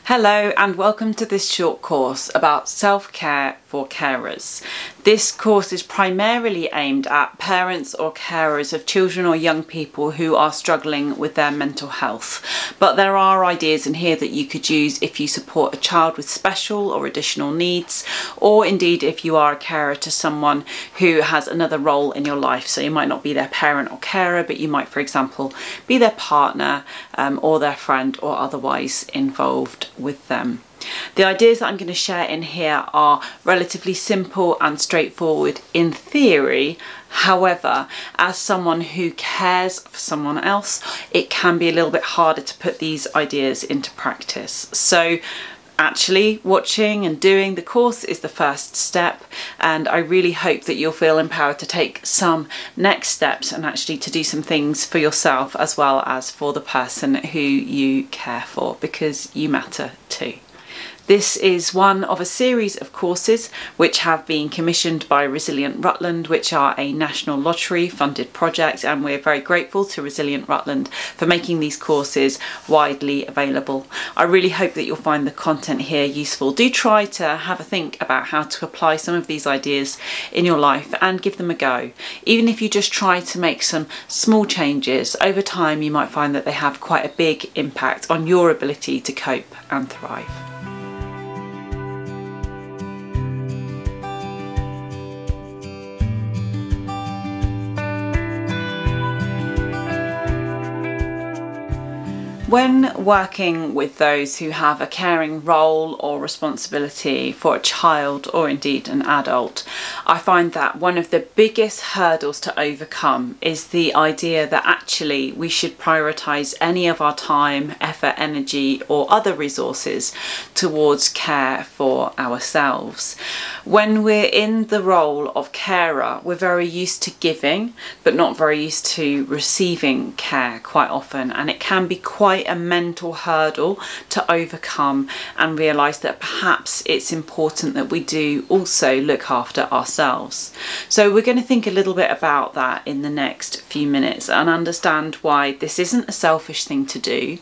Hello and welcome to this short course about self-care for carers. This course is primarily aimed at parents or carers of children or young people who are struggling with their mental health. But there are ideas in here that you could use if you support a child with special or additional needs, or indeed if you are a carer to someone who has another role in your life. So you might not be their parent or carer, but you might, for example, be their partner or their friend or otherwise involved with them. The ideas that I'm going to share in here are relatively simple and straightforward in theory. However, as someone who cares for someone else, it can be a little bit harder to put these ideas into practice. So actually watching and doing the course is the first step, and I really hope that you'll feel empowered to take some next steps and actually to do some things for yourself as well as for the person who you care for, because you matter too. This is one of a series of courses which have been commissioned by Resilient Rutland, which are a national lottery funded project, and we're very grateful to Resilient Rutland for making these courses widely available. I really hope that you'll find the content here useful. Do try to have a think about how to apply some of these ideas in your life and give them a go. Even if you just try to make some small changes, over time you might find that they have quite a big impact on your ability to cope and thrive. When working with those who have a caring role or responsibility for a child or indeed an adult, I find that one of the biggest hurdles to overcome is the idea that actually we should prioritise any of our time, effort, energy or other resources towards care for ourselves. When we're in the role of carer, we're very used to giving but not very used to receiving care quite often, and it can be quite a mental hurdle to overcome and realise that perhaps it's important that we do also look after ourselves. So we're going to think a little bit about that in the next few minutes and understand why this isn't a selfish thing to do,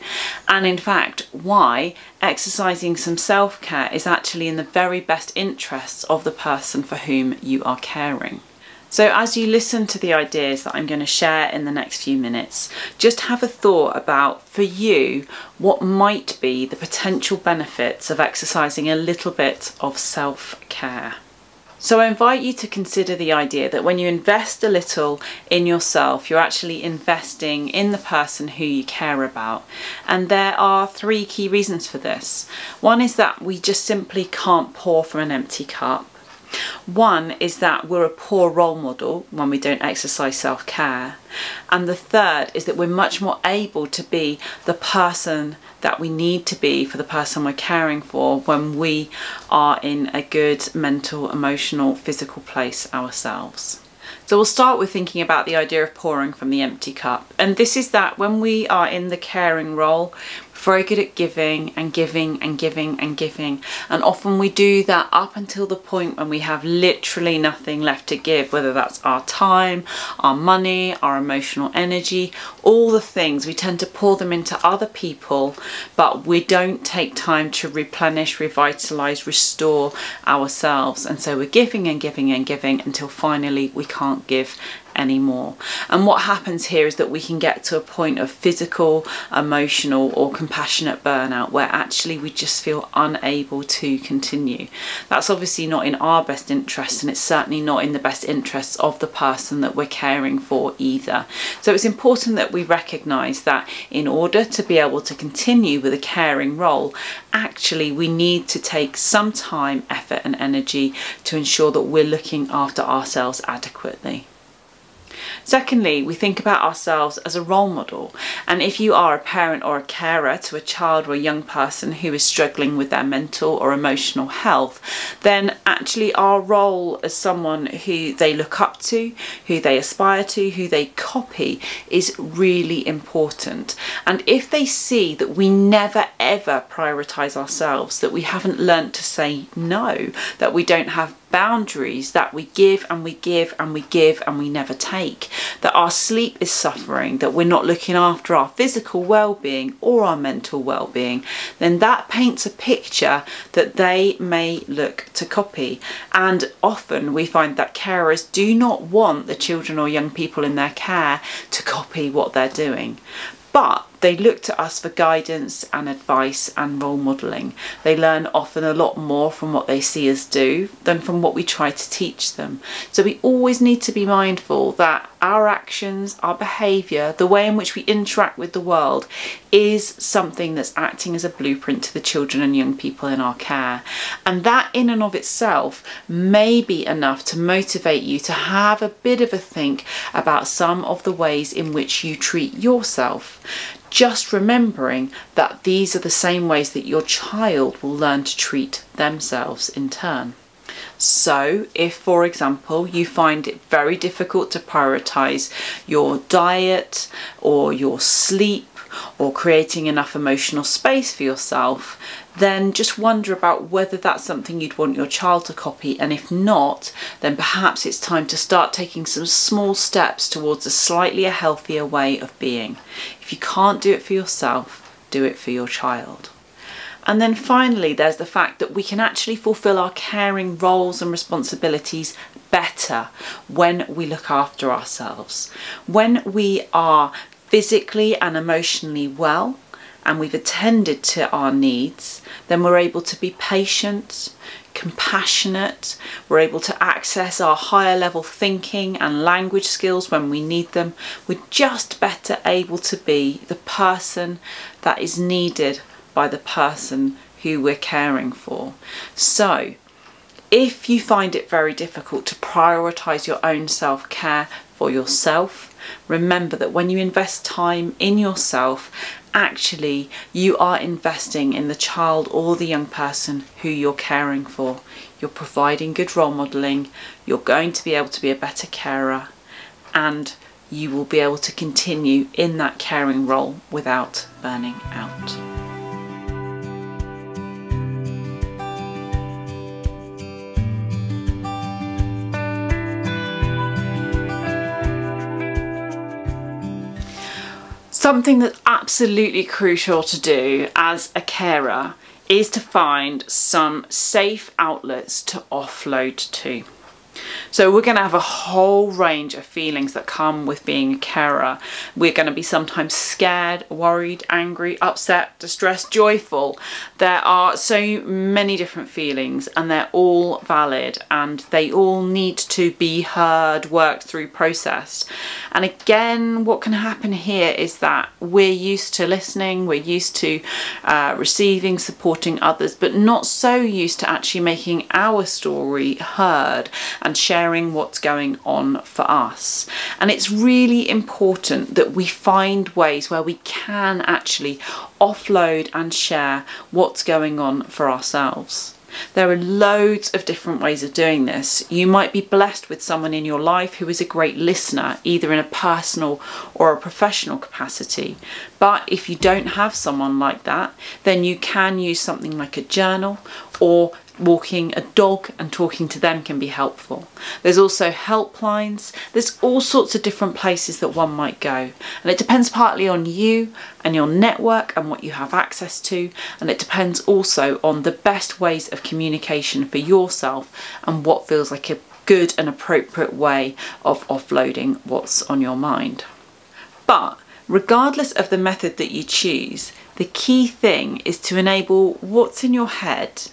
and in fact why exercising some self-care is actually in the very best interests of the person for whom you are caring. So as you listen to the ideas that I'm going to share in the next few minutes, just have a thought about, for you, what might be the potential benefits of exercising a little bit of self-care. So I invite you to consider the idea that when you invest a little in yourself, you're actually investing in the person who you care about. And there are three key reasons for this. One is that we just simply can't pour from an empty cup. One is that we're a poor role model when we don't exercise self-care. And the third is that we're much more able to be the person that we need to be for the person we're caring for when we are in a good mental, emotional, physical place ourselves. So we'll start with thinking about the idea of pouring from the empty cup. And this is that when we are in the caring role, we're very good at giving and giving and giving and giving. And often we do that up until the point when we have literally nothing left to give, whether that's our time, our money, our emotional energy, all the things. We tend to pour them into other people, but we don't take time to replenish, revitalise, restore ourselves. And so we're giving and giving and giving until finally we can't give anymore. And what happens here is that we can get to a point of physical, emotional or compassionate burnout where actually we just feel unable to continue. That's obviously not in our best interest, and it's certainly not in the best interests of the person that we're caring for either. So it's important that we recognise that in order to be able to continue with a caring role, actually we need to take some time, effort and energy to ensure that we're looking after ourselves adequately. Secondly, we think about ourselves as a role model, and if you are a parent or a carer to a child or a young person who is struggling with their mental or emotional health, then actually our role as someone who they look up to, who they aspire to, who they copy is really important. And if they see that we never ever prioritise ourselves, that we haven't learnt to say no, that we don't have boundaries that we give and we give and we give and we never take, that our sleep is suffering, that we're not looking after our physical well-being or our mental well-being, then that paints a picture that they may look to copy. And often we find that carers do not want the children or young people in their care to copy what they're doing. But they look to us for guidance and advice and role modelling. They learn often a lot more from what they see us do than from what we try to teach them. So we always need to be mindful that our actions, our behaviour, the way in which we interact with the world is something that's acting as a blueprint to the children and young people in our care. And that in and of itself may be enough to motivate you to have a bit of a think about some of the ways in which you treat yourself. Just remembering that these are the same ways that your child will learn to treat themselves in turn. So if, for example, you find it very difficult to prioritise your diet or your sleep or creating enough emotional space for yourself, then just wonder about whether that's something you'd want your child to copy, and if not, then perhaps it's time to start taking some small steps towards a slightly healthier way of being. If you can't do it for yourself, do it for your child. And then finally, there's the fact that we can actually fulfill our caring roles and responsibilities better when we look after ourselves. When we are physically and emotionally well, and we've attended to our needs, then we're able to be patient, compassionate, we're able to access our higher level thinking and language skills when we need them. We're just better able to be the person that is needed by the person who we're caring for. So if you find it very difficult to prioritise your own self-care for yourself, remember that when you invest time in yourself, actually you are investing in the child or the young person who you're caring for. You're providing good role modelling, you're going to be able to be a better carer, and you will be able to continue in that caring role without burning out. Something that's absolutely crucial to do as a carer is to find some safe outlets to offload to. So we're going to have a whole range of feelings that come with being a carer. We're going to be sometimes scared, worried, angry, upset, distressed, joyful. There are so many different feelings and they're all valid and they all need to be heard, worked through, processed. And again, what can happen here is that we're used to listening, we're used to receiving, supporting others, but not so used to actually making our story heard and sharing what's going on for us. And it's really important that we find ways where we can actually offload and share what's going on for ourselves. There are loads of different ways of doing this. You might be blessed with someone in your life who is a great listener, either in a personal or a professional capacity. But if you don't have someone like that, then you can use something like a journal, or walking a dog and talking to them can be helpful. There's also helplines. There's all sorts of different places that one might go, and it depends partly on you and your network and what you have access to, and it depends also on the best ways of communication for yourself and what feels like a good and appropriate way of offloading what's on your mind. But regardless of the method that you choose, the key thing is to enable what's in your head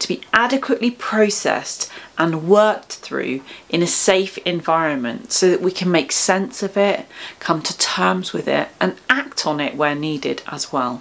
to be adequately processed and worked through in a safe environment so that we can make sense of it, come to terms with it, and act on it where needed as well.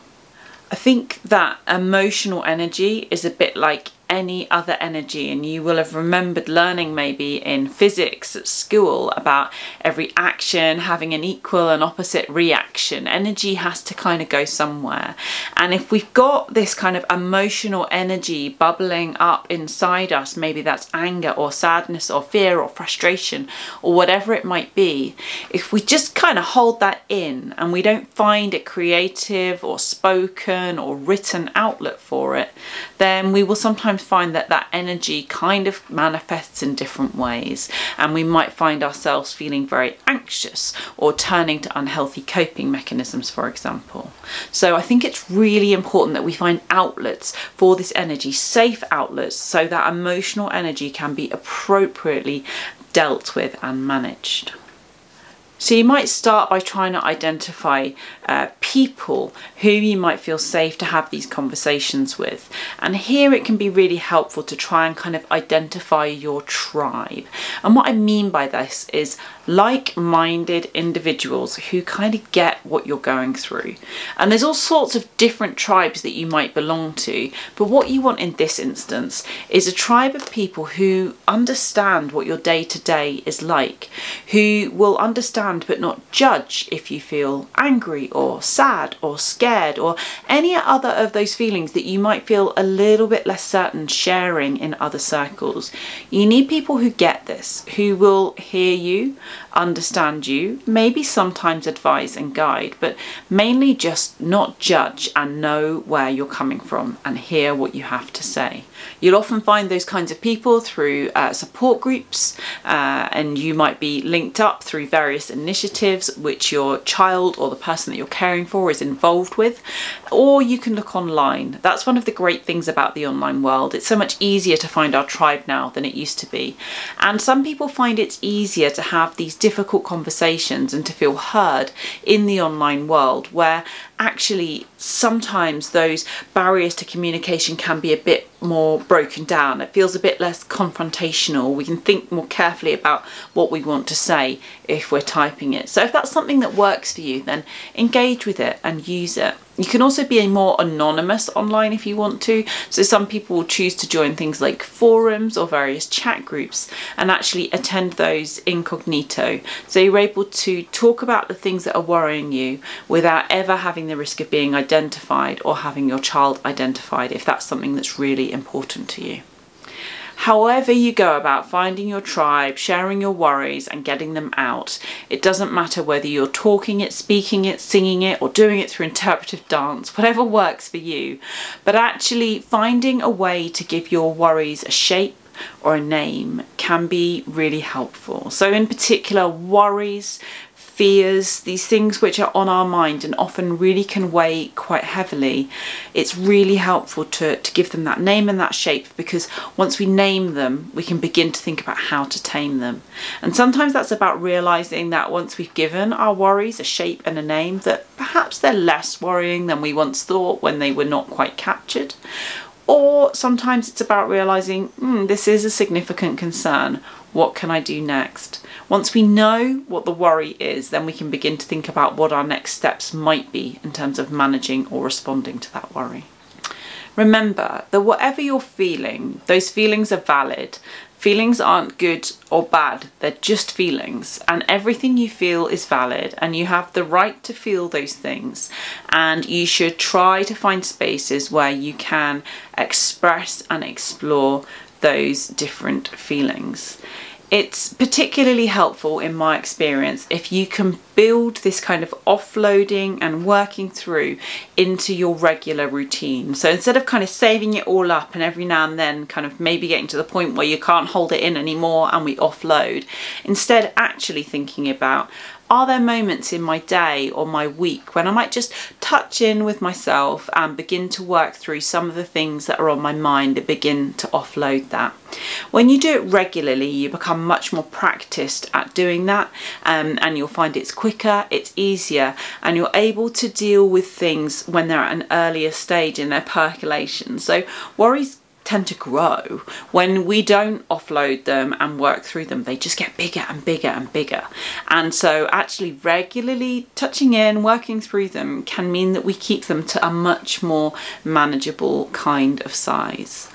I think that emotional energy is a bit like any other energy, and you will have remembered learning maybe in physics at school about every action having an equal and opposite reaction. Energy has to kind of go somewhere, and if we've got this kind of emotional energy bubbling up inside us, maybe that's anger or sadness or fear or frustration or whatever it might be, if we just kind of hold that in and we don't find a creative or spoken or written outlet for it, then we will sometimes sometimes find that that energy kind of manifests in different ways, and we might find ourselves feeling very anxious or turning to unhealthy coping mechanisms, for example. So I think it's really important that we find outlets for this energy, safe outlets, so that emotional energy can be appropriately dealt with and managed. So you might start by trying to identify people who you might feel safe to have these conversations with. And here it can be really helpful to try and kind of identify your tribe. And what I mean by this is like-minded individuals who kind of get what you're going through. And there's all sorts of different tribes that you might belong to, but what you want in this instance is a tribe of people who understand what your day-to-day is like, who will understand but not judge if you feel angry or sad or scared or any other of those feelings that you might feel a little bit less certain sharing in other circles. You need people who get this, who will hear you, understand you, maybe sometimes advise and guide, but mainly just not judge and know where you're coming from and hear what you have to say. You'll often find those kinds of people through support groups, and you might be linked up through various initiatives which your child or the person that you're caring for is involved with, or you can look online. That's one of the great things about the online world. It's so much easier to find our tribe now than it used to be. And some people find it's easier to have these difficult conversations and to feel heard in the online world, where actually sometimes those barriers to communication can be a bit more broken down. It feels a bit less confrontational. We can think more carefully about what we want to say if we're typing it. So if that's something that works for you, then engage with it and use it. You can also be more anonymous online if you want to. So some people will choose to join things like forums or various chat groups and actually attend those incognito. So you're able to talk about the things that are worrying you without ever having the risk of being identified or having your child identified, if that's something that's really important to you. However you go about finding your tribe, sharing your worries and getting them out, it doesn't matter whether you're talking it, speaking it, singing it, or doing it through interpretive dance, whatever works for you. But actually finding a way to give your worries a shape or a name can be really helpful. So in particular, worries, fears, these things which are on our mind and often really can weigh quite heavily, it's really helpful to give them that name and that shape, because once we name them, we can begin to think about how to tame them. And sometimes that's about realizing that once we've given our worries a shape and a name, that perhaps they're less worrying than we once thought when they were not quite captured. Or sometimes it's about realizing, this is a significant concern. What can I do next? Once we know what the worry is, then we can begin to think about what our next steps might be in terms of managing or responding to that worry. Remember that whatever you're feeling, those feelings are valid. Feelings aren't good or bad, they're just feelings, and everything you feel is valid, and you have the right to feel those things, and you should try to find spaces where you can express and explore those different feelings. It's particularly helpful in my experience if you can build this kind of offloading and working through into your regular routine. So instead of kind of saving it all up and every now and then kind of maybe getting to the point where you can't hold it in anymore and we offload, instead actually thinking about, are there moments in my day or my week when I might just touch in with myself and begin to work through some of the things that are on my mind and begin to offload that? When you do it regularly, you become much more practiced at doing that, and you'll find it's quicker, it's easier, and you're able to deal with things when they're at an earlier stage in their percolation. So worries tend to grow when we don't offload them and work through them. They just get bigger and bigger and bigger. And so actually regularly touching in, working through them can mean that we keep them to a much more manageable kind of size.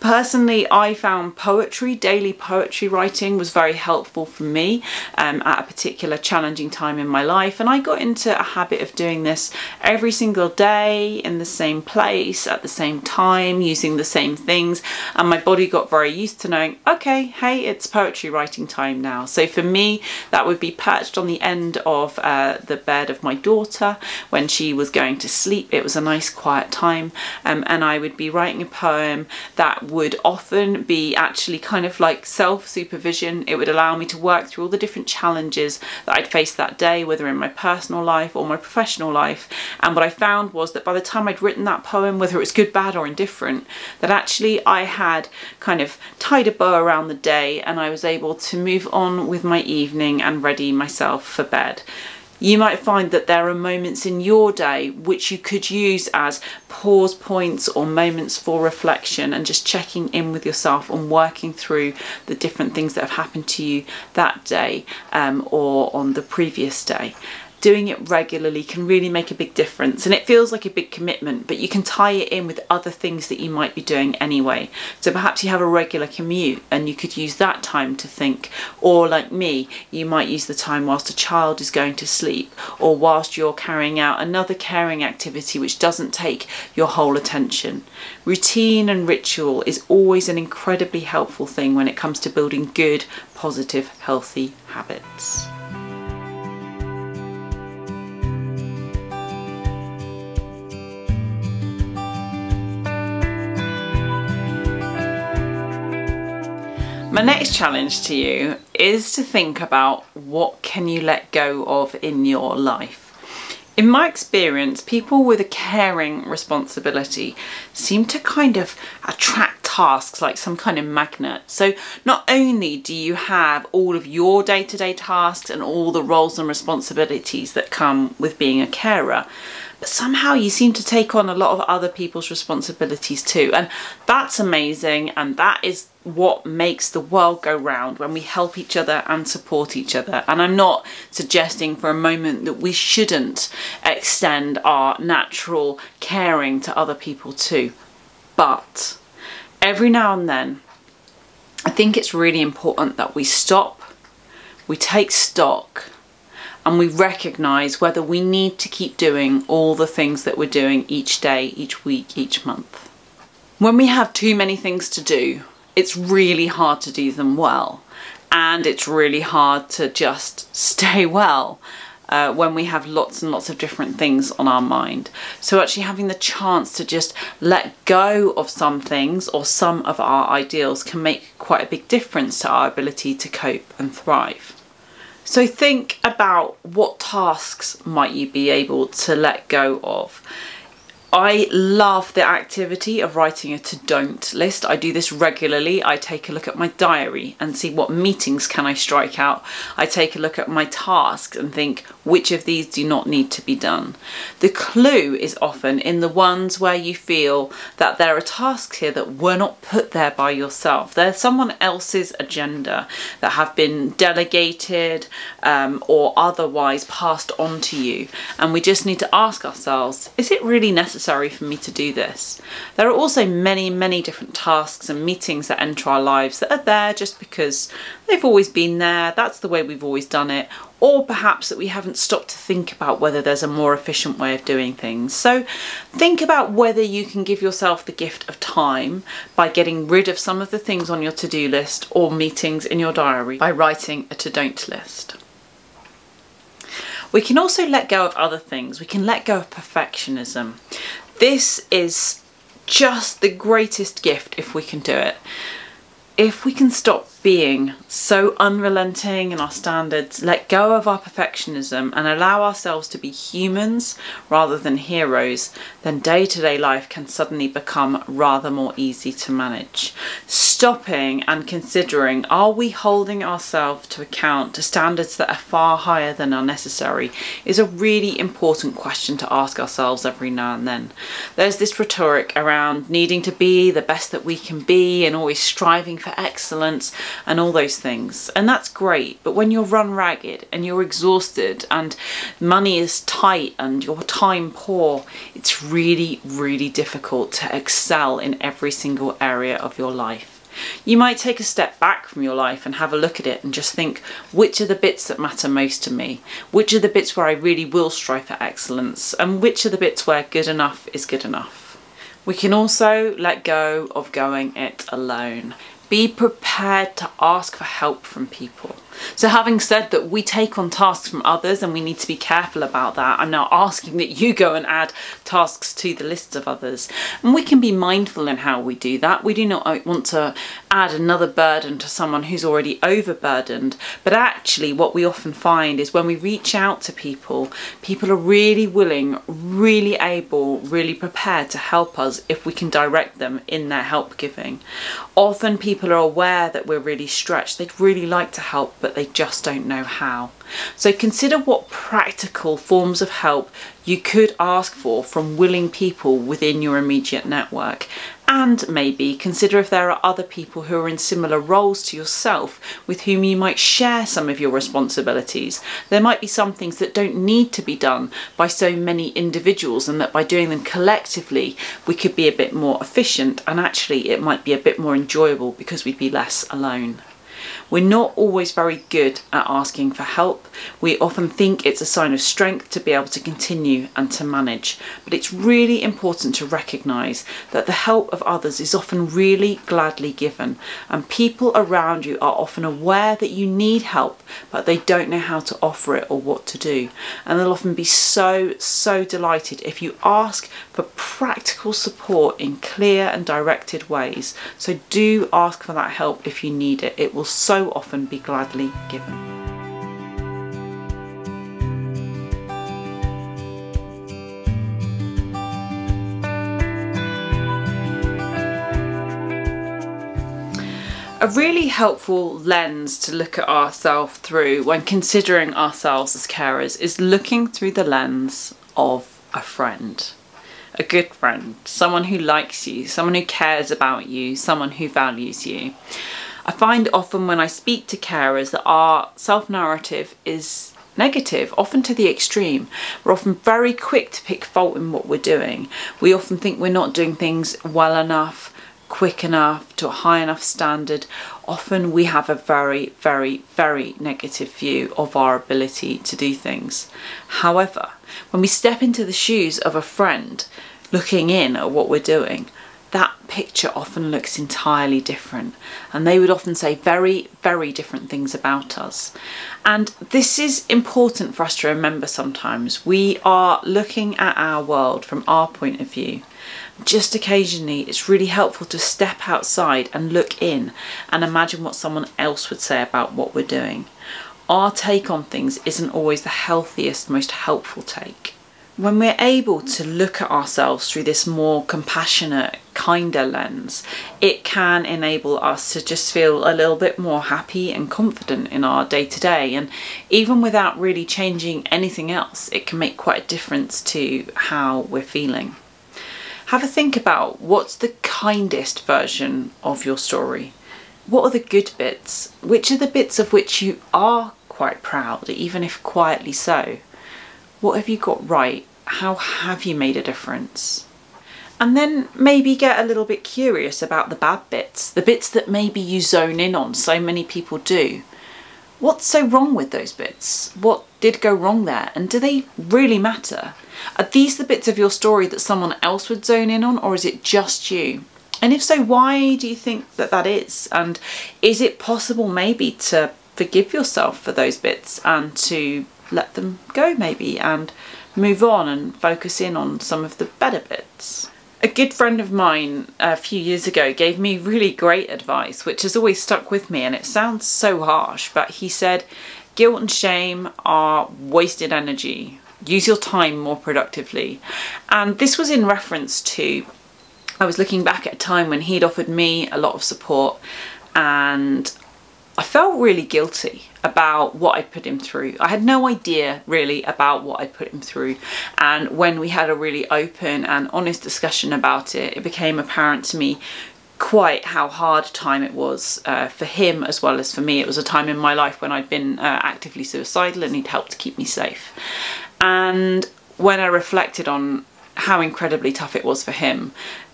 Personally, I found poetry, daily poetry writing was very helpful for me at a particular challenging time in my life, and I got into a habit of doing this every single day in the same place at the same time, using the same things, and my body got very used to knowing, okay, hey, it's poetry writing time now. So for me, that would be perched on the end of the bed of my daughter when she was going to sleep. It was a nice quiet time, and I would be writing a poem that would often be actually kind of like self-supervision. It would allow me to work through all the different challenges that I'd faced that day, whether in my personal life or my professional life. And what I found was that by the time I'd written that poem, whether it was good, bad or indifferent, that actually I had kind of tied a bow around the day and I was able to move on with my evening and ready myself for bed. You might find that there are moments in your day which you could use as pause points or moments for reflection and just checking in with yourself and working through the different things that have happened to you that day or on the previous day. Doing it regularly can really make a big difference, and it feels like a big commitment, but you can tie it in with other things that you might be doing anyway. So perhaps you have a regular commute and you could use that time to think, or like me, you might use the time whilst a child is going to sleep or whilst you're carrying out another caring activity which doesn't take your whole attention. Routine and ritual is always an incredibly helpful thing when it comes to building good, positive, healthy habits. My next challenge to you is to think about what can you let go of in your life. In my experience, people with a caring responsibility seem to kind of attract tasks like some kind of magnet. So not only do you have all of your day-to-day tasks and all the roles and responsibilities that come with being a carer, but somehow you seem to take on a lot of other people's responsibilities too. And that's amazing, and that is what makes the world go round, when we help each other and support each other. And I'm not suggesting for a moment that we shouldn't extend our natural caring to other people too. But every now and then, I think it's really important that we stop, we take stock, and we recognise whether we need to keep doing all the things that we're doing each day, each week, each month. When we have too many things to do, it's really hard to do them well, and it's really hard to just stay well when we have lots and lots of different things on our mind. So actually having the chance to just let go of some things or some of our ideals can make quite a big difference to our ability to cope and thrive. So think about what tasks might you be able to let go of. I love the activity of writing a to-don't list. I do this regularly. I take a look at my diary and see what meetings can I strike out. I take a look at my tasks and think, which of these do not need to be done? The clue is often in the ones where you feel that there are tasks here that were not put there by yourself. They're someone else's agenda that have been delegated or otherwise passed on to you. And we just need to ask ourselves, is it really necessary for me to do this? There are also many different tasks and meetings that enter our lives that are there just because they've always been there, that's the way we've always done it, or perhaps that we haven't stopped to think about whether there's a more efficient way of doing things. So think about whether you can give yourself the gift of time by getting rid of some of the things on your to-do list or meetings in your diary by writing a to-don't list. We can also let go of other things. We can let go of perfectionism. This is just the greatest gift if we can do it. If we can stop being so unrelenting in our standards, let go of our perfectionism and allow ourselves to be humans rather than heroes, then day-to-day life can suddenly become rather more easy to manage. Stopping and considering, are we holding ourselves to account to standards that are far higher than are necessary, is a really important question to ask ourselves every now and then. There's this rhetoric around needing to be the best that we can be and always striving for excellence and all those things, and that's great, but when you're run ragged and you're exhausted and money is tight and your time poor, it's really difficult to excel in every single area of your life. You might take a step back from your life and have a look at it and just think, which are the bits that matter most to me? Which are the bits where I really will strive for excellence? And which are the bits where good enough is good enough? We can also let go of going it alone. Be prepared to ask for help from people. So having said that, we take on tasks from others and we need to be careful about that. I'm now asking that you go and add tasks to the lists of others. And we can be mindful in how we do that. We do not want to add another burden to someone who's already overburdened. But actually what we often find is when we reach out to people, people are really willing, really able, really prepared to help us if we can direct them in their help giving. Often people are aware that we're really stretched. They'd really like to help, but they just don't know how. So consider what practical forms of help you could ask for from willing people within your immediate network. And maybe consider if there are other people who are in similar roles to yourself with whom you might share some of your responsibilities. There might be some things that don't need to be done by so many individuals, and that by doing them collectively we could be a bit more efficient, and actually it might be a bit more enjoyable because we'd be less alone. We're not always very good at asking for help. We often think it's a sign of strength to be able to continue and to manage, but it's really important to recognise that the help of others is often really gladly given, and people around you are often aware that you need help, but they don't know how to offer it or what to do. And they'll often be so delighted if you ask for practical support in clear and directed ways. So do ask for that help if you need it. It will so often be gladly given. A really helpful lens to look at ourselves through when considering ourselves as carers is looking through the lens of a friend. A good friend, someone who likes you, someone who cares about you, someone who values you. I find often when I speak to carers that our self-narrative is negative, often to the extreme. We're often very quick to pick fault in what we're doing. We often think we're not doing things well enough, quick enough, to a high enough standard. Often we have a very negative view of our ability to do things. However, when we step into the shoes of a friend looking in at what we're doing, that picture often looks entirely different, and they would often say very different things about us. And this is important for us to remember sometimes. We are looking at our world from our point of view. Just occasionally it's really helpful to step outside and look in and imagine what someone else would say about what we're doing. Our take on things isn't always the healthiest, most helpful take. When we're able to look at ourselves through this more compassionate, kinder lens, it can enable us to just feel a little bit more happy and confident in our day-to-day. And even without really changing anything else, it can make quite a difference to how we're feeling. Have a think about what's the kindest version of your story. What are the good bits? Which are the bits of which you are quite proud, even if quietly so? What have you got right? How have you made a difference? And then maybe get a little bit curious about the bad bits, the bits that maybe you zone in on, so many people do. What's so wrong with those bits? What did go wrong there? And do they really matter? Are these the bits of your story that someone else would zone in on, or is it just you? And if so, why do you think that that is? And is it possible maybe to forgive yourself for those bits and to let them go maybe and move on and focus in on some of the better bits? A good friend of mine a few years ago gave me really great advice, which has always stuck with me, and it sounds so harsh, but he said, guilt and shame are wasted energy. Use your time more productively. And this was in reference to, I was looking back at a time when he'd offered me a lot of support, and I felt really guilty about what I'd put him through. I had no idea really about what I'd put him through, and when we had a really open and honest discussion about it, it became apparent to me quite how hard a time it was for him as well as for me. It was a time in my life when I'd been actively suicidal, and he'd helped to keep me safe. And when I reflected on how incredibly tough it was for him,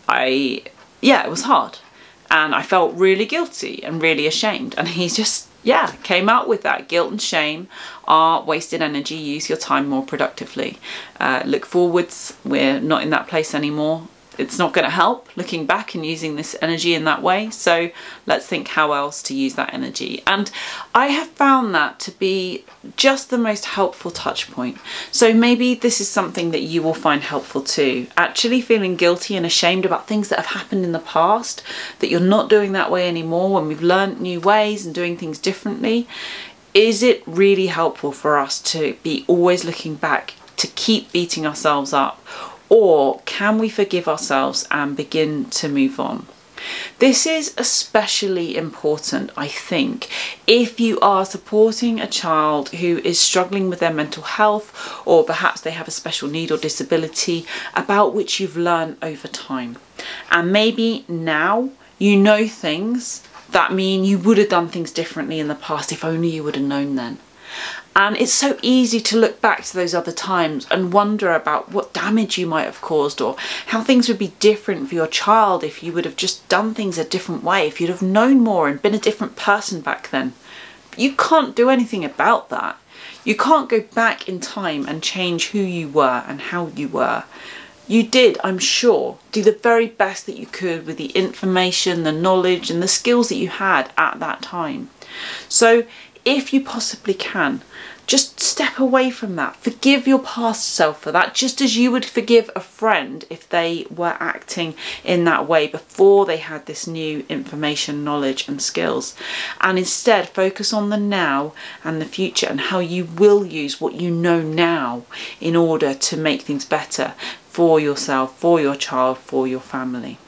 it was hard. And I felt really guilty and really ashamed. And he just, came out with that. Guilt and shame are wasted energy. Use your time more productively. Look forwards. We're not in that place anymore. it's not going to help looking back and using this energy in that way. So let's think how else to use that energy. And I have found that to be just the most helpful touch point. So maybe this is something that you will find helpful too. Actually feeling guilty and ashamed about things that have happened in the past, that you're not doing that way anymore when we've learned new ways and doing things differently. Is it really helpful for us to be always looking back, to keep beating ourselves up? Or can we forgive ourselves and begin to move on? This is especially important, I think, if you are supporting a child who is struggling with their mental health, or perhaps they have a special need or disability about which you've learned over time. And maybe now you know things that mean you would have done things differently in the past if only you would have known then. And it's so easy to look back to those other times and wonder about what damage you might have caused, or how things would be different for your child if you would have just done things a different way, if you'd have known more and been a different person back then. You can't do anything about that. You can't go back in time and change who you were and how you were. You did, I'm sure, do the very best that you could with the information, the knowledge and the skills that you had at that time. So if you possibly can, just step away from that. Forgive your past self for that, just as you would forgive a friend if they were acting in that way before they had this new information, knowledge and skills. And instead focus on the now and the future, and how you will use what you know now in order to make things better for yourself, for your child, for your family.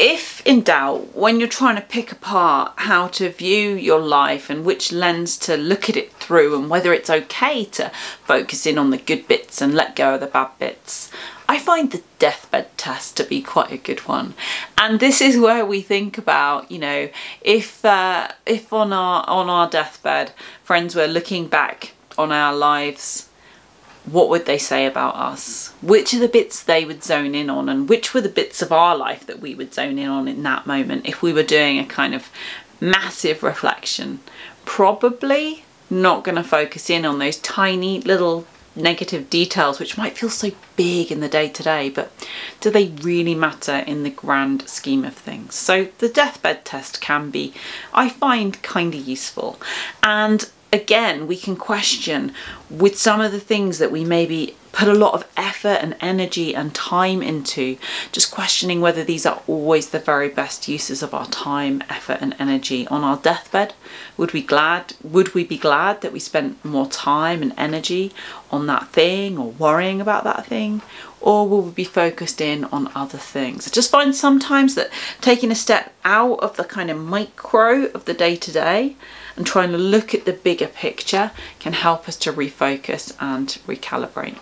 If in doubt, when you're trying to pick apart how to view your life and which lens to look at it through, and whether it's okay to focus in on the good bits and let go of the bad bits, I find the deathbed test to be quite a good one. And this is where we think about, you know, if on our deathbed, friends were looking back on our lives, what would they say about us? Which are the bits they would zone in on, and which were the bits of our life that we would zone in on in that moment if we were doing a kind of massive reflection? Probably not going to focus in on those tiny little negative details which might feel so big in the day-to-day, but do they really matter in the grand scheme of things? So the deathbed test can be, I find, kind of useful. And again, we can question with some of the things that we maybe put a lot of effort and energy and time into, just questioning whether these are always the very best uses of our time, effort and energy on our deathbed. Would we be glad that we spent more time and energy on that thing, or worrying about that thing? Or will we be focused in on other things? I just find sometimes that taking a step out of the kind of micro of the day-to-day and trying to look at the bigger picture can help us to refocus and recalibrate.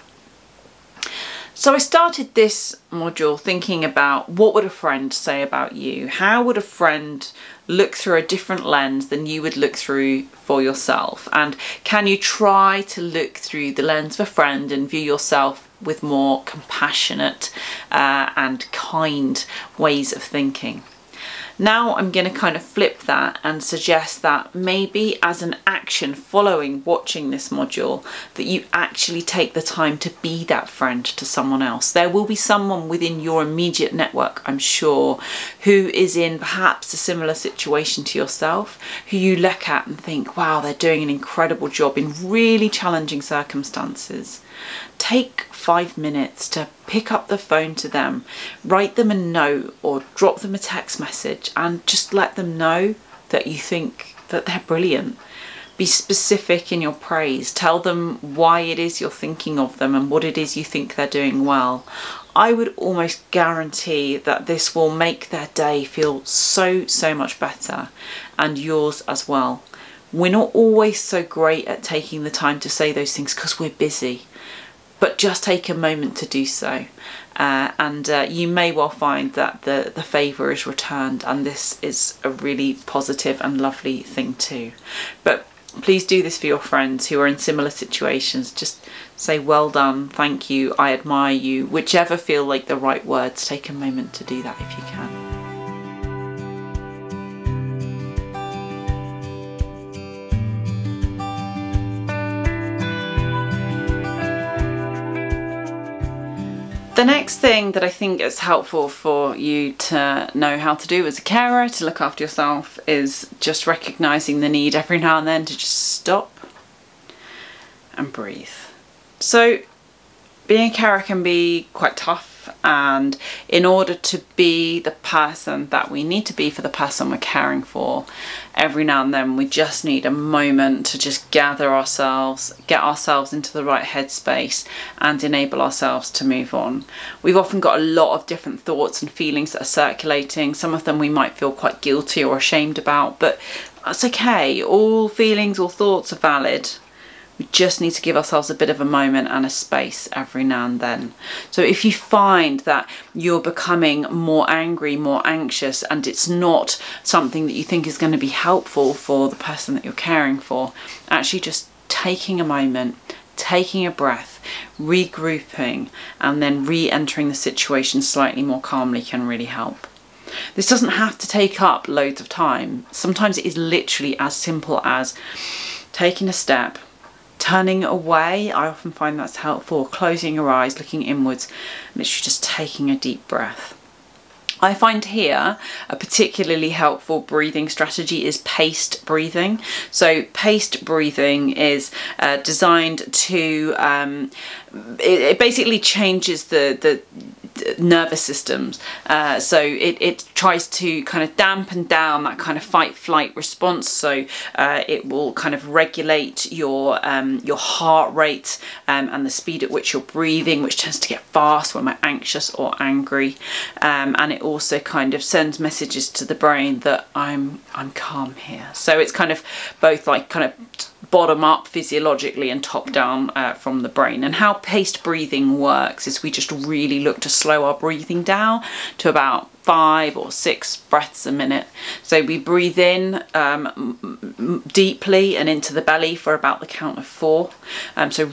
So I started this module thinking about, what would a friend say about you? How would a friend look through a different lens than you would look through for yourself? And can you try to look through the lens of a friend and view yourself with more compassionate and kind ways of thinking? Now I'm going to kind of flip that and suggest that maybe as an action following watching this module, that you actually take the time to be that friend to someone else. There will be someone within your immediate network, I'm sure, who is in perhaps a similar situation to yourself, who you look at and think, wow, they're doing an incredible job in really challenging circumstances. Take 5 minutes to pick up the phone to them, write them a note or drop them a text message, and just let them know that you think that they're brilliant. Be specific in your praise. Tell them why it is you're thinking of them and what it is you think they're doing well. I would almost guarantee that this will make their day feel so much better, and yours as well. We're not always so great at taking the time to say those things because we're busy. But just take a moment to do so, and you may well find that the favour is returned, and this is a really positive and lovely thing too. But please do this for your friends who are in similar situations. Just say well done, thank you, I admire you, whichever feel like the right words. Take a moment to do that if you can. The next thing that I think is helpful for you to know how to do as a carer to look after yourself is just recognising the need every now and then to just stop and breathe. So being a carer can be quite tough, and in order to be the person that we need to be for the person we're caring for, every now and then we just need a moment to just gather ourselves, get ourselves into the right headspace and enable ourselves to move on. We've often got a lot of different thoughts and feelings that are circulating. Some of them we might feel quite guilty or ashamed about, but that's okay. All feelings or thoughts are valid. We just need to give ourselves a bit of a moment and a space every now and then. So if you find that you're becoming more angry, more anxious, and it's not something that you think is going to be helpful for the person that you're caring for, actually just taking a moment, taking a breath, regrouping, and then re-entering the situation slightly more calmly can really help. This doesn't have to take up loads of time. Sometimes it is literally as simple as taking a step, turning away. I often find that's helpful, closing your eyes, looking inwards, and literally just taking a deep breath. I find here a particularly helpful breathing strategy is paced breathing. So paced breathing is designed to, it basically changes the nervous systems. So it tries to kind of dampen down that kind of fight-flight response. So it will kind of regulate your heart rate and the speed at which you're breathing, which tends to get fast when we're anxious or angry. And it also kind of sends messages to the brain that I'm calm here. So it's kind of both like kind of bottom up physiologically and top down from the brain. And how paced breathing works is we just really look to slow our breathing down to about 5 or 6 breaths a minute. So we breathe in deeply and into the belly for about the count of 4. So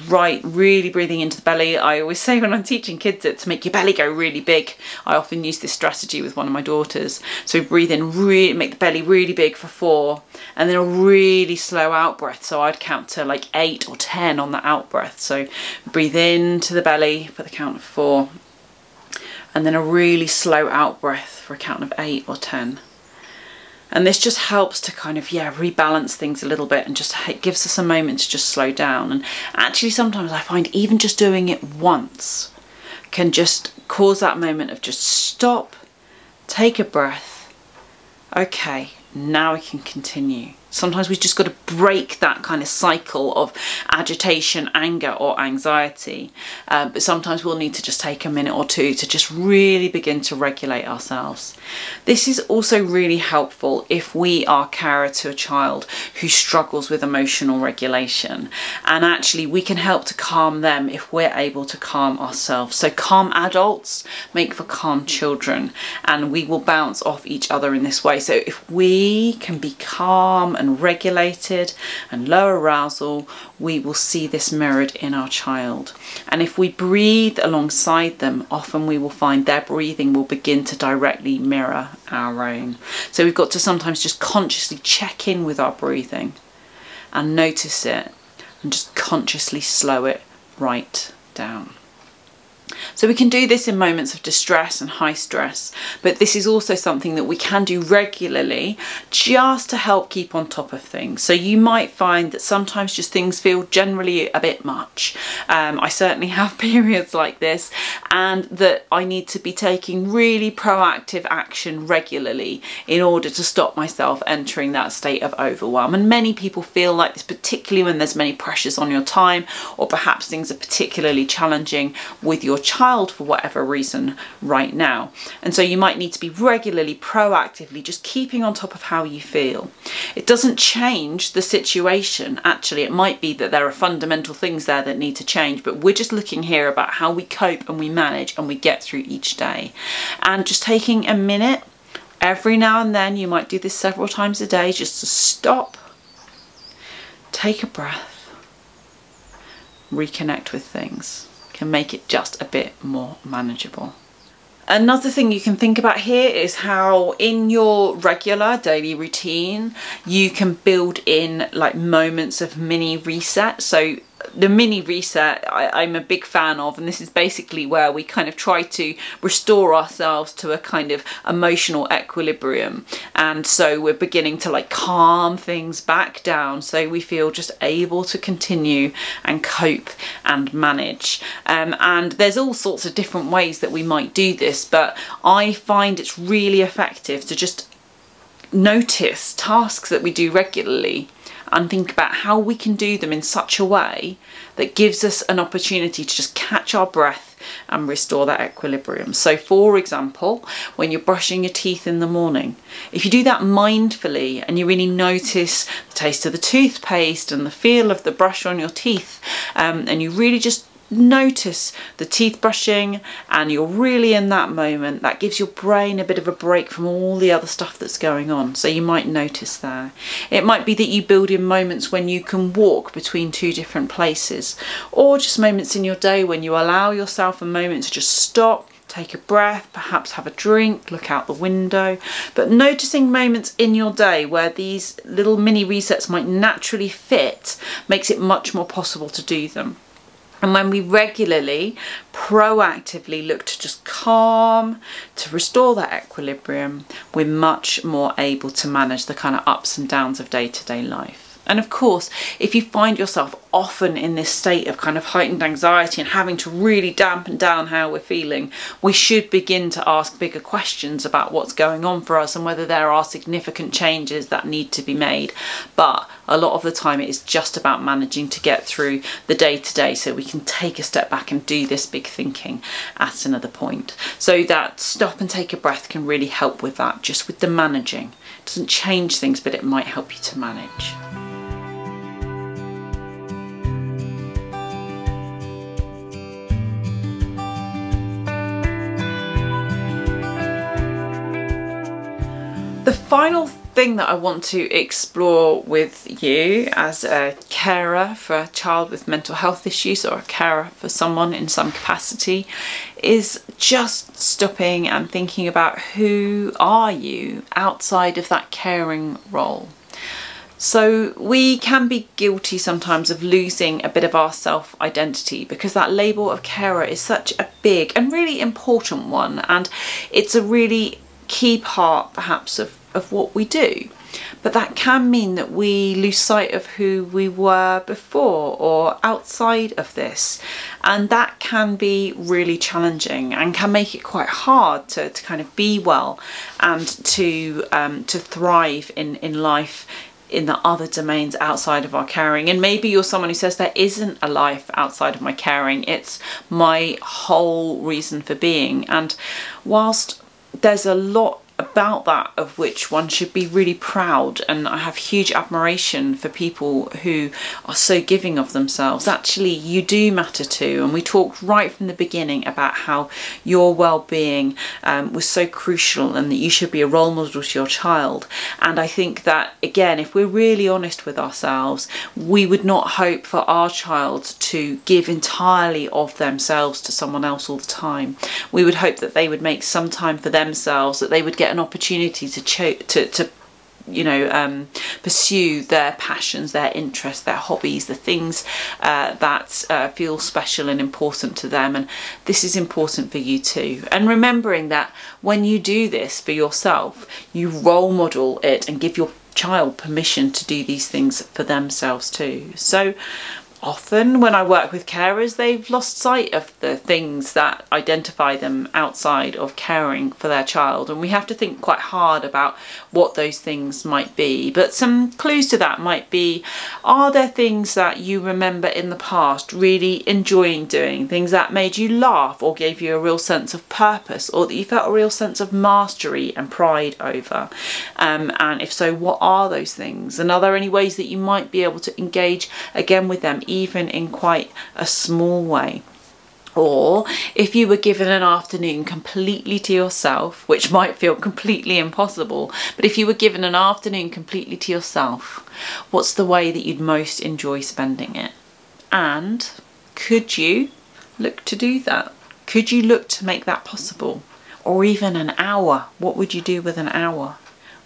really breathing into the belly. I always say when I'm teaching kids it to make your belly go really big. I often use this strategy with one of my daughters. So breathe in, really make the belly really big for 4, and then a really slow out breath. So I'd count to like 8 or 10 on the out breath. So breathe into the belly for the count of 4. And then a really slow out breath for a count of 8 or 10. And this just helps to kind of, rebalance things a little bit and just gives us a moment to just slow down. And actually sometimes I find even just doing it once can just cause that moment of just stop, take a breath. Okay, now we can continue. Sometimes we've just got to break that kind of cycle of agitation, anger or anxiety. But sometimes we'll need to just take a minute or two to just really begin to regulate ourselves. This is also really helpful if we are carer to a child who struggles with emotional regulation. And actually we can help to calm them if we're able to calm ourselves. So calm adults make for calm children, and we will bounce off each other in this way. So if we can be calm and regulated and low arousal, we will see this mirrored in our child. And if we breathe alongside them, often we will find their breathing will begin to directly mirror our own. So we've got to sometimes just consciously check in with our breathing and notice it and just consciously slow it right down. So we can do this in moments of distress and high stress, but this is also something that we can do regularly just to help keep on top of things. So you might find that sometimes just things feel generally a bit much. I certainly have periods like this, and that I need to be taking really proactive action regularly in order to stop myself entering that state of overwhelm. And many people feel like this, particularly when there's many pressures on your time, or perhaps things are particularly challenging with your child for whatever reason right now. And so you might need to be regularly, proactively just keeping on top of how you feel. It doesn't change the situation. Actually, it might be that there are fundamental things there that need to change, but we're just looking here about how we cope and we manage and we get through each day. And just taking a minute every now and then, you might do this several times a day, just to stop, take a breath, reconnect with things. Can make it just a bit more manageable. Another thing you can think about here is how in your regular daily routine you can build in like moments of mini reset. So the mini reset I'm a big fan of, and this is basically where we kind of try to restore ourselves to a kind of emotional equilibrium, and so we're beginning to like calm things back down so we feel just able to continue and cope and manage. And there's all sorts of different ways that we might do this, but I find it's really effective to just notice tasks that we do regularly and think about how we can do them in such a way that gives us an opportunity to just catch our breath and restore that equilibrium. So for example, when you're brushing your teeth in the morning, if you do that mindfully and you really notice the taste of the toothpaste and the feel of the brush on your teeth, and you really just notice the teeth brushing and you're really in that moment, that gives your brain a bit of a break from all the other stuff that's going on. So you might notice there. It might be that you build in moments when you can walk between two different places, or just moments in your day when you allow yourself a moment to just stop, take a breath, perhaps have a drink, look out the window. But noticing moments in your day where these little mini resets might naturally fit makes it much more possible to do them. And when we regularly, proactively look to just calm, to restore that equilibrium, we're much more able to manage the kind of ups and downs of day-to-day life. And of course, if you find yourself often in this state of kind of heightened anxiety and having to really dampen down how we're feeling, we should begin to ask bigger questions about what's going on for us and whether there are significant changes that need to be made. But a lot of the time it is just about managing to get through the day-to-day so we can take a step back and do this big thinking at another point. So that stop and take a breath can really help with that, just with the managing. It doesn't change things, but it might help you to manage. The final thing that I want to explore with you as a carer for a child with mental health issues, or a carer for someone in some capacity, is just stopping and thinking about who are you outside of that caring role. So we can be guilty sometimes of losing a bit of our self-identity, because that label of carer is such a big and really important one, and it's a really key part perhaps of what we do. But that can mean that we lose sight of who we were before or outside of this, and that can be really challenging and can make it quite hard to kind of be well and to thrive in life in the other domains outside of our caring. And maybe you're someone who says there isn't a life outside of my caring, it's my whole reason for being. And whilst there's a lot about that of which one should be really proud, and I have huge admiration for people who are so giving of themselves, actually you do matter too. And we talked right from the beginning about how your well-being was so crucial and that you should be a role model to your child. And I think that, again, if we're really honest with ourselves, we would not hope for our child to give entirely of themselves to someone else all the time. We would hope that they would make some time for themselves, that they would get an opportunity to pursue their passions, their interests, their hobbies, the things that feel special and important to them. And this is important for you too. And remembering that when you do this for yourself, you role model it and give your child permission to do these things for themselves too. So often when I work with carers, they've lost sight of the things that identify them outside of caring for their child, and we have to think quite hard about what those things might be. But some clues to that might be, are there things that you remember in the past really enjoying doing, things that made you laugh or gave you a real sense of purpose, or that you felt a real sense of mastery and pride over? And if so, what are those things? And are there any ways that you might be able to engage again with them, even in quite a small way? Or if you were given an afternoon completely to yourself, which might feel completely impossible, but if you were given an afternoon completely to yourself, what's the way that you'd most enjoy spending it? And could you look to do that? Could you look to make that possible? Or even an hour? What would you do with an hour?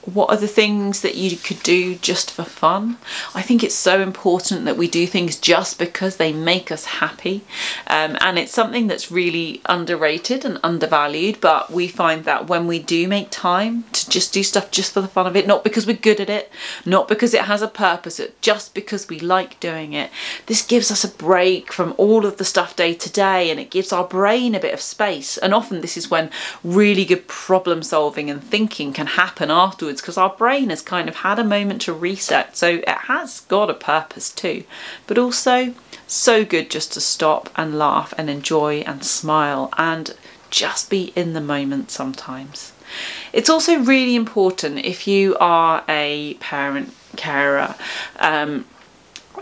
what are the things that you could do just for fun? I think it's so important that we do things just because they make us happy. And it's something that's really underrated and undervalued, but we find that when we do make time to just do stuff just for the fun of it, not because we're good at it, not because it has a purpose, just because we like doing it, this gives us a break from all of the stuff day to day, and it gives our brain a bit of space. And often this is when really good problem solving and thinking can happen afterwards, because our brain has kind of had a moment to reset. So it has got a purpose too, but also so good just to stop and laugh and enjoy and smile and just be in the moment sometimes. It's also really important, if you are a parent, carer,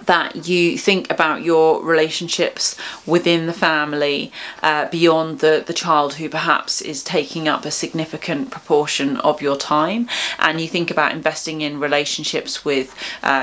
that you think about your relationships within the family, beyond the child who perhaps is taking up a significant proportion of your time, and you think about investing in relationships with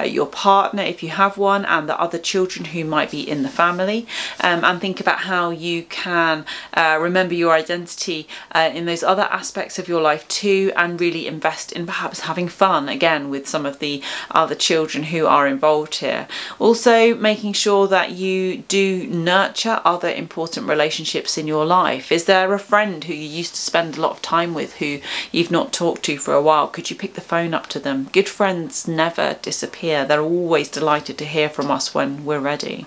your partner if you have one, and the other children who might be in the family, and think about how you can remember your identity in those other aspects of your life too, and really invest in perhaps having fun again with some of the other children who are involved here. Also making sure that you do nurture other important relationships in your life. Is there a friend who you used to spend a lot of time with who you've not talked to for a while? Could you pick the phone up to them? Good friends never disappear. They're always delighted to hear from us when we're ready.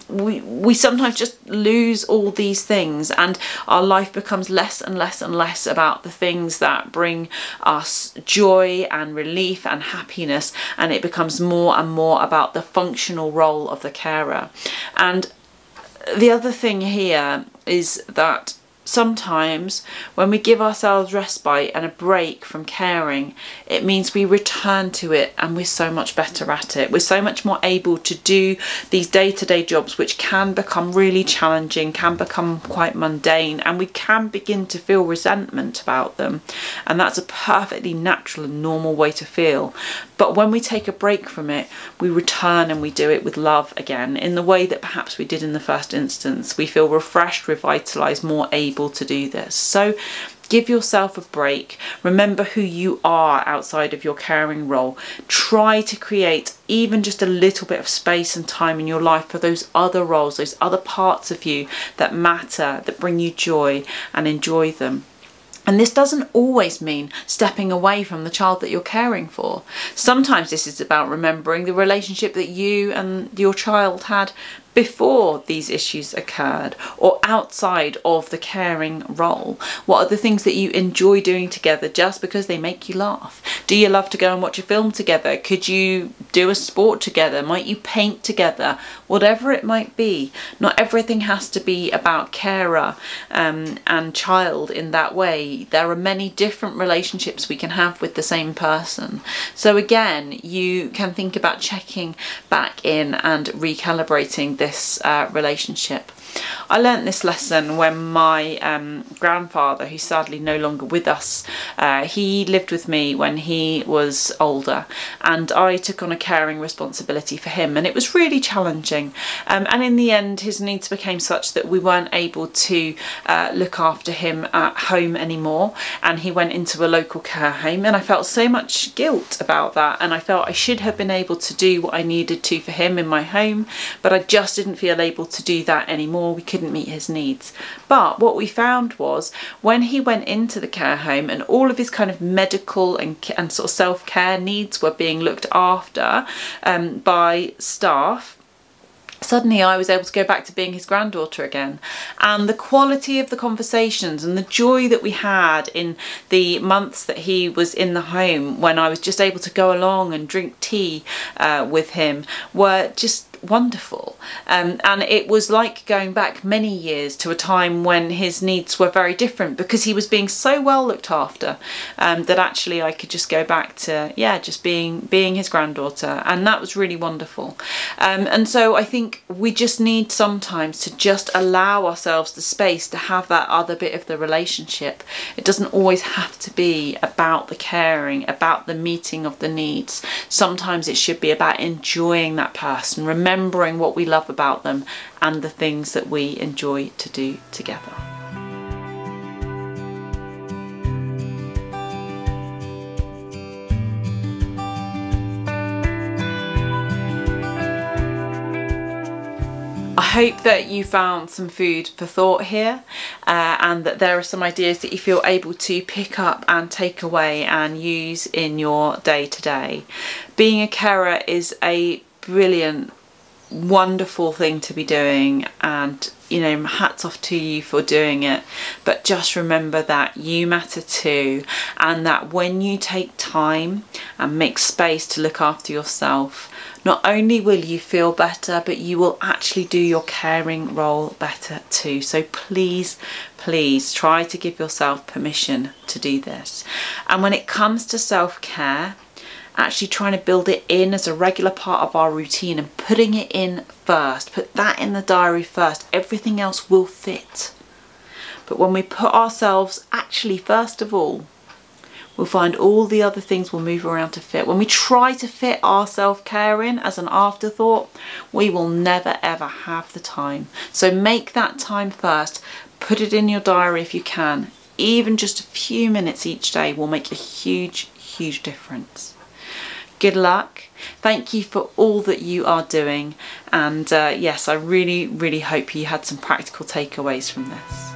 We sometimes just lose all these things, and our life becomes less and less and less about the things that bring us joy and relief and happiness, and it becomes more and more about the functional role of the carer. And the other thing here is that sometimes when we give ourselves respite and a break from caring, it means we return to it and we're so much better at it. We're so much more able to do these day-to-day jobs, which can become really challenging, can become quite mundane, and we can begin to feel resentment about them. And that's a perfectly natural and normal way to feel. But when we take a break from it, we return and we do it with love again, in the way that perhaps we did in the first instance. We feel refreshed, revitalised, more able to do this. So give yourself a break. Remember who you are outside of your caring role. Try to create even just a little bit of space and time in your life for those other roles, those other parts of you that matter, that bring you joy, and enjoy them. And this doesn't always mean stepping away from the child that you're caring for. Sometimes this is about remembering the relationship that you and your child had before these issues occurred, or outside of the caring role. What are the things that you enjoy doing together just because they make you laugh? Do you love to go and watch a film together? Could you do a sport together? Might you paint together? Whatever it might be. Not everything has to be about carer and child in that way. There are many different relationships we can have with the same person. So again, you can think about checking back in and recalibrating this relationship. I learnt this lesson when my grandfather, who's sadly no longer with us, he lived with me when he was older, and I took on a caring responsibility for him, and it was really challenging, and in the end his needs became such that we weren't able to look after him at home anymore, and he went into a local care home, and I felt so much guilt about that, and I felt I should have been able to do what I needed to for him in my home, but I just didn't feel able to do that anymore. We couldn't meet his needs. But what we found was when he went into the care home and all of his kind of medical and sort of self-care needs were being looked after by staff, suddenly I was able to go back to being his granddaughter again. And the quality of the conversations and the joy that we had in the months that he was in the home, when I was just able to go along and drink tea with him, were just wonderful. And it was like going back many years to a time when his needs were very different, because he was being so well looked after that actually I could just go back to, yeah, just being his granddaughter, and that was really wonderful. And so I think we just need sometimes to just allow ourselves the space to have that other bit of the relationship. It doesn't always have to be about the caring, about the meeting of the needs. Sometimes it should be about enjoying that person, remembering what we love about them and the things that we enjoy to do together. hope that you found some food for thought here, and that there are some ideas that you feel able to pick up and take away and use in your day-to-day. Being a carer is a brilliant, wonderful thing to be doing, and you know, hats off to you for doing it, but just remember that you matter too, and that when you take time and make space to look after yourself, not only will you feel better, but you will actually do your caring role better too. So please, please try to give yourself permission to do this. And when it comes to self-care, actually trying to build it in as a regular part of our routine and putting it in first. Put that in the diary first. Everything else will fit. But when we put ourselves actually first of all, we'll find all the other things will move around to fit. When we try to fit our self-care in as an afterthought, we will never ever have the time. So make that time first. Put it in your diary if you can. Even just a few minutes each day will make a huge, huge difference. Good luck. Thank you for all that you are doing, and yes, I really hope you had some practical takeaways from this.